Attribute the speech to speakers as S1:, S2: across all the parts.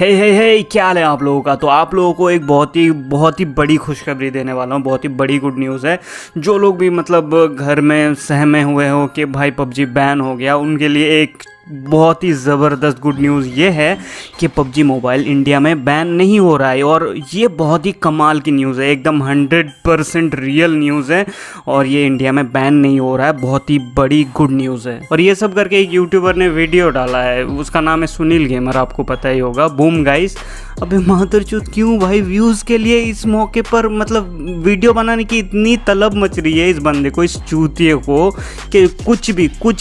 S1: हे क्या हाल है आप लोगों का। तो आप लोगों को एक बहुत ही बड़ी खुशखबरी देने वाला हूँ। बहुत ही बड़ी गुड न्यूज़ है। जो लोग भी मतलब घर में सहमे हुए हो कि भाई पबजी बैन हो गया, उनके लिए एक बहुत ही ज़बरदस्त गुड न्यूज़ ये है कि पबजी मोबाइल इंडिया में बैन नहीं हो रहा है। और ये बहुत ही कमाल की न्यूज़ है, एकदम 100% रियल न्यूज़ है। और ये इंडिया में बैन नहीं हो रहा है, बहुत ही बड़ी गुड न्यूज़ है। और ये सब करके एक यूट्यूबर ने वीडियो डाला है, उसका नाम है सुनील गेमर, आपको पता ही होगा। Boom guys. अबे मादरचोद क्यों भाई व्यूज़ के लिए इस मौके पर मतलब वीडियो बनाने की इतनी तलब मच रही है इस बंदे को, इस चूतिए को, कि कुछ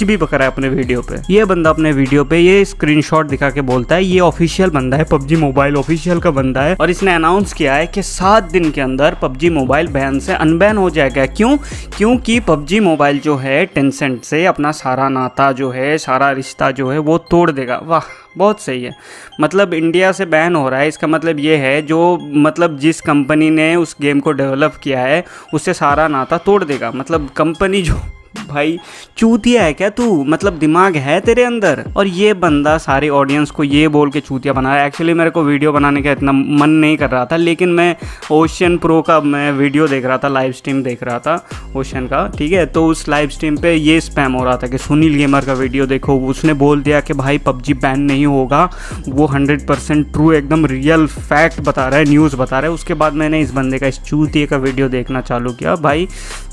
S1: भी बक रहा है अपने वीडियो पे। ये बंदा अपने वीडियो पे ये स्क्रीनशॉट दिखा के बोलता है ये ऑफिशियल बंदा है, पबजी मोबाइल ऑफिशियल का बंदा है। और इसने अनाउंस किया है कि 7 दिन के अंदर पबजी मोबाइल बैन से अनबैन हो जाएगा। क्योंकि पबजी मोबाइल जो है टेंसेंट से अपना सारा नाता जो है, सारा रिश्ता जो है वो तोड़ देगा। वाह, बहुत सही है। मतलब इंडिया से बैन हो रहा है, इसका मतलब ये है जो मतलब जिस कंपनी ने उस गेम को डेवलप किया है उससे सारा नाता तोड़ देगा। मतलब कंपनी जो, भाई चूतिया है क्या तू? मतलब दिमाग है तेरे अंदर? और ये बंदा सारे ऑडियंस को ये बोल के चूतिया बना रहा है। एक्चुअली मेरे को वीडियो बनाने का इतना मन नहीं कर रहा था, लेकिन मैं ओशन प्रो का मैं वीडियो देख रहा था, लाइव स्ट्रीम देख रहा था ओशन का, ठीक है। तो उस लाइव स्ट्रीम पे ये स्पैम हो रहा था कि सुनील गेमर का वीडियो देखो। उसने बोल दिया कि भाई पबजी बैन नहीं होगा, वो 100% ट्रू, एकदम रियल फैक्ट बता रहा है, न्यूज़ बता रहा है। उसके बाद मैंने इस बंदे का, इस चूतिए का वीडियो देखना चालू किया। भाई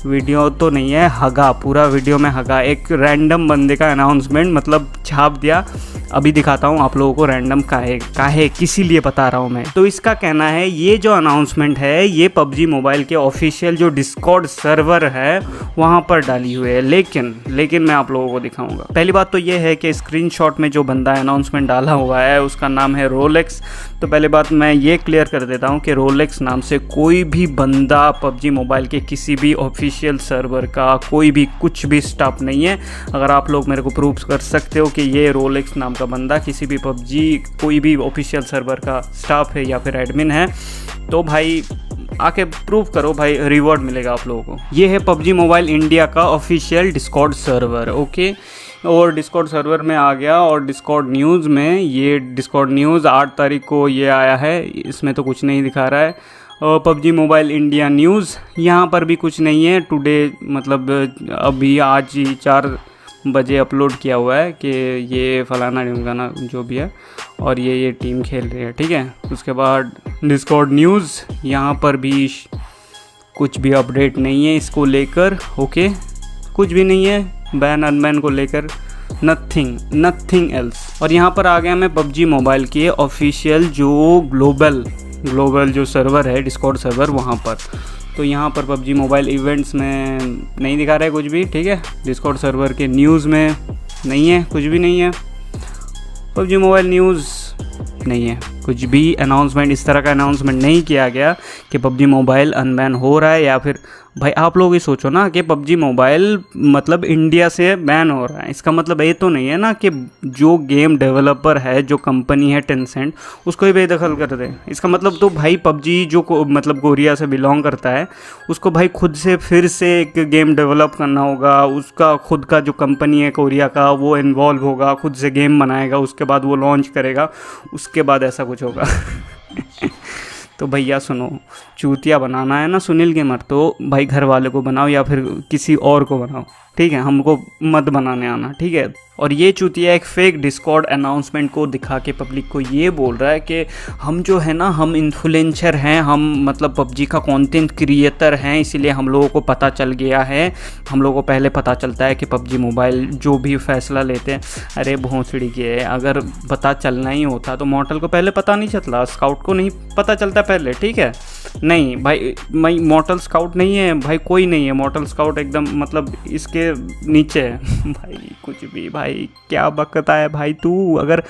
S1: वीडियो तो नहीं है, हगा, पूरा वीडियो में हगा। एक रैंडम बंदे का अनाउंसमेंट मतलब छाप दिया। अभी दिखाता हूँ आप लोगों को रैंडम काहे किसी लिए बता रहा हूँ मैं। तो इसका कहना है ये जो अनाउंसमेंट है ये पबजी मोबाइल के ऑफिशियल जो डिस्कॉर्ड सर्वर है वहाँ पर डाली हुई है। लेकिन मैं आप लोगों को दिखाऊंगा। पहली बात तो ये है कि स्क्रीनशॉट में जो बंदा अनाउंसमेंट डाला हुआ है उसका नाम है रोलेक्स। तो पहले बात मैं ये क्लियर कर देता हूँ कि रोलेक्स नाम से कोई भी बंदा पबजी मोबाइल के किसी भी ऑफिशियल सर्वर का कोई भी कुछ भी स्टाफ नहीं है। अगर आप लोग मेरे को प्रूफ कर सकते हो कि ये रोलेक्स नाम का बंदा किसी भी पबजी कोई भी ऑफिशियल सर्वर का स्टाफ है या फिर एडमिन है, तो भाई आके प्रूफ करो, भाई रिवॉर्ड मिलेगा आप लोगों को। ये है पबजी मोबाइल इंडिया का ऑफिशियल डिस्कॉर्ड सर्वर, ओके। और डिस्कॉर्ड सर्वर में आ गया। और डिस्कॉर्ड न्यूज़ में, ये डिस्कॉर्ड न्यूज़ 8 तारीख को ये आया है। इसमें तो कुछ नहीं दिखा रहा है। पबजी मोबाइल इंडिया न्यूज़, यहाँ पर भी कुछ नहीं है। टुडे मतलब अभी आज ही 4 बजे अपलोड किया हुआ है कि ये फलाना ढिमकाना जो भी है और ये टीम खेल रही है, ठीक है। उसके बाद डिस्कॉर्ड न्यूज़, यहाँ पर भी कुछ भी अपडेट नहीं है इसको लेकर, ओके। कुछ भी नहीं है बैन अनबैन को लेकर, नथिंग एल्स। और यहाँ पर आ गया मैं पबजी मोबाइल के ऑफिशियल जो ग्लोबल जो सर्वर है, डिस्कॉर्ड सर्वर, वहाँ पर। तो यहाँ पर पबजी मोबाइल इवेंट्स में नहीं दिखा रहा है कुछ भी, ठीक है। डिस्कॉर्ड सर्वर के न्यूज़ में नहीं है, कुछ भी नहीं है। पबजी मोबाइल न्यूज़ नहीं है, कुछ भी अनाउंसमेंट, इस तरह का अनाउंसमेंट नहीं किया गया कि पबजी मोबाइल अनबैन हो रहा है। या फिर भाई आप लोग ही सोचो ना कि पबजी मोबाइल मतलब इंडिया से बैन हो रहा है, इसका मतलब ये तो नहीं है ना कि जो गेम डेवलपर है, जो कंपनी है टेंसेंट, उसको ही बेदखल कर दे। इसका मतलब तो भाई पबजी जो मतलब कोरिया से बिलोंग करता है, उसको भाई खुद से फिर से एक गेम डेवलप करना होगा। उसका खुद का जो कंपनी है कोरिया का, वो इन्वॉल्व होगा, खुद से गेम बनाएगा, उसके बाद वो लॉन्च करेगा, उसके बाद ऐसा कुछ होगा। तो भैया सुनो, चूतिया बनाना है ना सुनील गेमर, तो भाई घर वाले को बनाओ या फिर किसी और को बनाओ, ठीक है। हमको मत बनाने आना, ठीक है। और ये चूतिया एक फेक डिस्कॉर्ड अनाउंसमेंट को दिखा के पब्लिक को ये बोल रहा है कि हम जो है ना, हम इन्फ्लुएंसर हैं, हम मतलब पबजी का कंटेंट क्रिएटर हैं, इसीलिए हम लोगों को पता चल गया है। हम लोगों को पहले पता चलता है कि पबजी मोबाइल जो भी फैसला लेते हैं, अरे भोंसड़ी के, अगर पता चलना ही होता तो मॉर्टल को पहले पता नहीं चलता, स्काउट को नहीं पता चलता पहले, ठीक है। नहीं भाई, मैं मॉर्टल स्काउट नहीं है भाई, कोई नहीं है मॉर्टल स्काउट, एकदम मतलब इसके नीचे है भाई। कुछ भी भाई, क्या बकता है भाई तू? अगर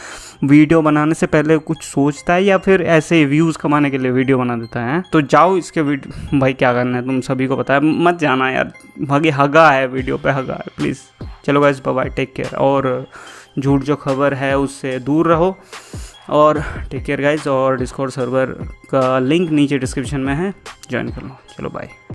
S1: वीडियो बनाने से पहले कुछ सोचता है या फिर ऐसे व्यूज़ कमाने के लिए वीडियो बना देता है? तो जाओ इसके वीडियो, भाई क्या करना है तुम सभी को पता है, मत जाना यार, भागे हगा है वीडियो पे, हगा है प्लीज़। चलो guys, bye bye, take care. और झूठ जो खबर है उससे दूर रहो और टेक केयर गाइस। और डिस्कॉर्ड सर्वर का लिंक नीचे डिस्क्रिप्शन में है, ज्वाइन कर लो। चलो बाय।